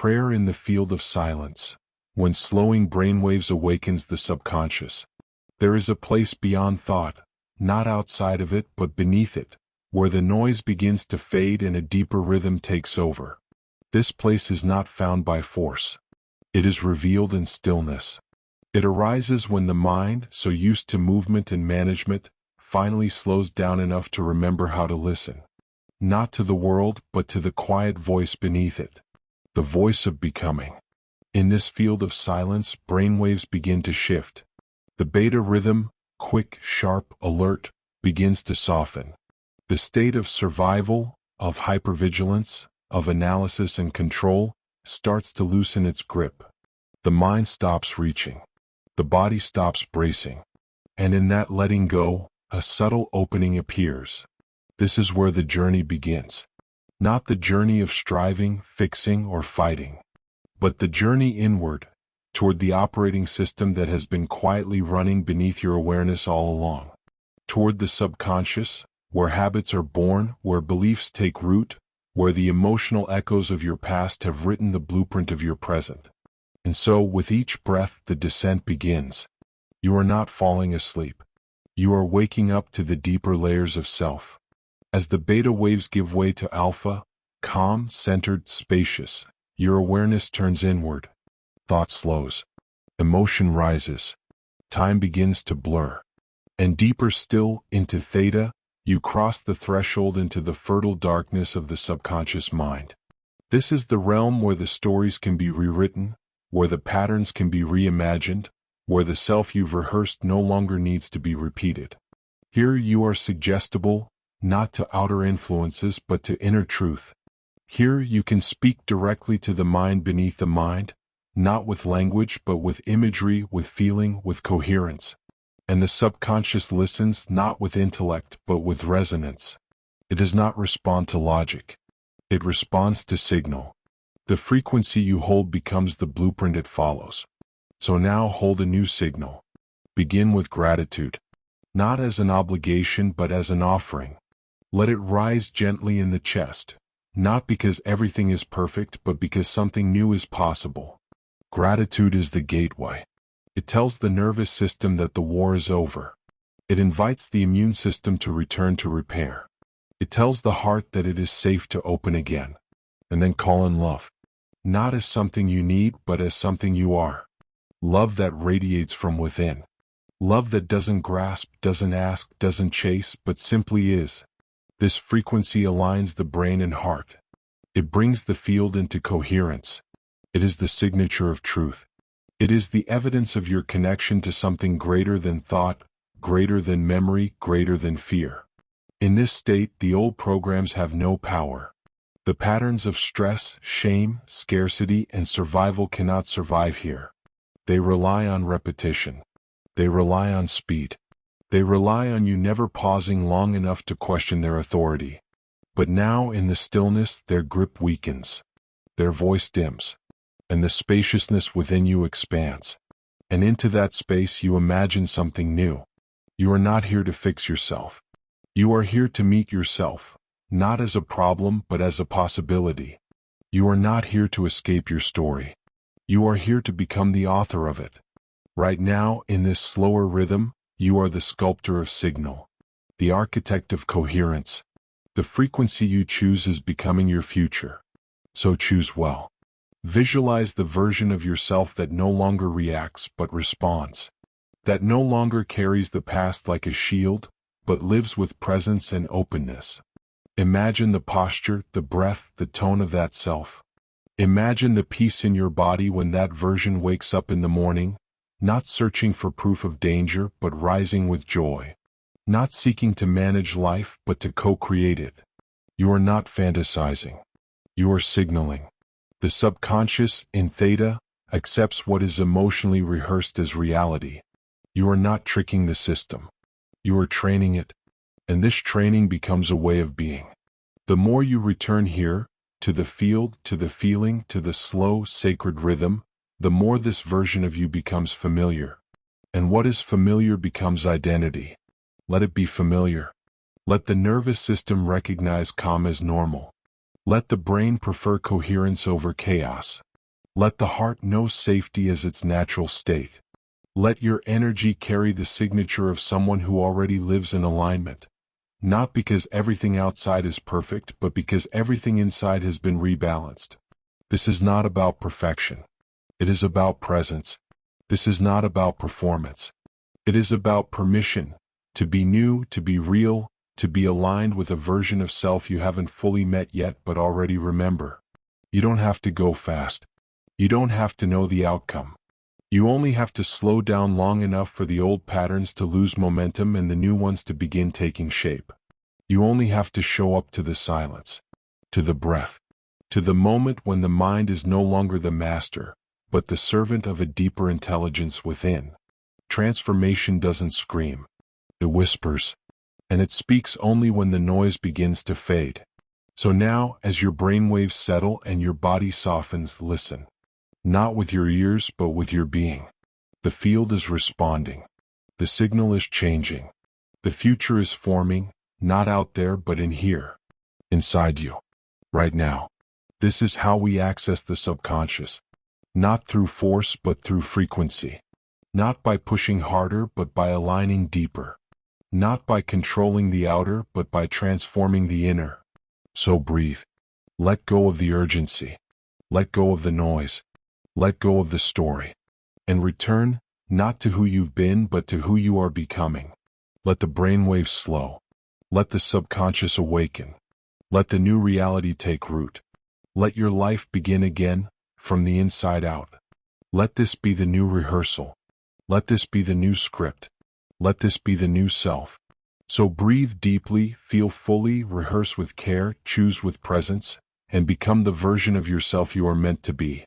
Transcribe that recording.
prayer in the field of silence, when slowing brainwaves awakens the subconscious. There is a place beyond thought, not outside of it but beneath it, where the noise begins to fade and a deeper rhythm takes over. This place is not found by force. It is revealed in stillness. It arises when the mind, so used to movement and management, finally slows down enough to remember how to listen. Not to the world, but to the quiet voice beneath it. The voice of becoming. In this field of silence, brainwaves begin to shift. The beta rhythm, quick, sharp, alert, begins to soften. The state of survival, of hypervigilance, of analysis and control, starts to loosen its grip. The mind stops reaching. The body stops bracing. And in that letting go, a subtle opening appears. This is where the journey begins. Not the journey of striving, fixing, or fighting, but the journey inward, toward the operating system that has been quietly running beneath your awareness all along. Toward the subconscious, where habits are born, where beliefs take root, where the emotional echoes of your past have written the blueprint of your present. And so, with each breath, the descent begins. You are not falling asleep. You are waking up to the deeper layers of self. As the beta waves give way to alpha, calm, centered, spacious, your awareness turns inward. Thought slows. Emotion rises. Time begins to blur. And deeper still, into theta, you cross the threshold into the fertile darkness of the subconscious mind. This is the realm where the stories can be rewritten, where the patterns can be reimagined, where the self you've rehearsed no longer needs to be repeated. Here you are suggestible, not to outer influences but to inner truth. Here you can speak directly to the mind beneath the mind, not with language but with imagery, with feeling, with coherence. And the subconscious listens not with intellect but with resonance. It does not respond to logic. It responds to signal. The frequency you hold becomes the blueprint it follows. So now hold a new signal. Begin with gratitude. Not as an obligation but as an offering. Let it rise gently in the chest. Not because everything is perfect but because something new is possible. Gratitude is the gateway. It tells the nervous system that the war is over. It invites the immune system to return to repair. It tells the heart that it is safe to open again. And then call in love. Not as something you need but as something you are. Love that radiates from within. Love that doesn't grasp, doesn't ask, doesn't chase, but simply is. This frequency aligns the brain and heart. It brings the field into coherence. It is the signature of truth. It is the evidence of your connection to something greater than thought, greater than memory, greater than fear. In this state, the old programs have no power. The patterns of stress, shame, scarcity, and survival cannot survive here. They rely on repetition. They rely on speed. They rely on you never pausing long enough to question their authority. But now, in the stillness, their grip weakens. Their voice dims. And the spaciousness within you expands. And into that space you imagine something new. You are not here to fix yourself. You are here to meet yourself, not as a problem but as a possibility. You are not here to escape your story. You are here to become the author of it. Right now, in this slower rhythm, you are the sculptor of signal, the architect of coherence. The frequency you choose is becoming your future. So choose well. Visualize the version of yourself that no longer reacts but responds. That no longer carries the past like a shield, but lives with presence and openness. Imagine the posture, the breath, the tone of that self. Imagine the peace in your body when that version wakes up in the morning, not searching for proof of danger but rising with joy. Not seeking to manage life but to co-create it. You are not fantasizing. You are signaling. The subconscious, in Theta, accepts what is emotionally rehearsed as reality. You are not tricking the system. You are training it. And this training becomes a way of being. The more you return here, to the field, to the feeling, to the slow, sacred rhythm, the more this version of you becomes familiar. And what is familiar becomes identity. Let it be familiar. Let the nervous system recognize calm as normal. Let the brain prefer coherence over chaos. Let the heart know safety as its natural state. Let your energy carry the signature of someone who already lives in alignment. Not because everything outside is perfect, but because everything inside has been rebalanced. This is not about perfection. It is about presence. This is not about performance. It is about permission, to be new, to be real, to be aligned with a version of self you haven't fully met yet but already remember. You don't have to go fast. You don't have to know the outcome. You only have to slow down long enough for the old patterns to lose momentum and the new ones to begin taking shape. You only have to show up to the silence, to the breath, to the moment when the mind is no longer the master, but the servant of a deeper intelligence within. Transformation doesn't scream. It whispers, and it speaks only when the noise begins to fade. So now, as your brainwaves settle and your body softens, listen. Not with your ears, but with your being. The field is responding. The signal is changing. The future is forming, not out there, but in here. Inside you. Right now. This is how we access the subconscious. Not through force, but through frequency. Not by pushing harder, but by aligning deeper. Not by controlling the outer, but by transforming the inner. So breathe. Let go of the urgency. Let go of the noise. Let go of the story. And return, not to who you've been, but to who you are becoming. Let the brainwaves slow. Let the subconscious awaken. Let the new reality take root. Let your life begin again, from the inside out. Let this be the new rehearsal. Let this be the new script. Let this be the new self. So breathe deeply, feel fully, rehearse with care, choose with presence, and become the version of yourself you are meant to be.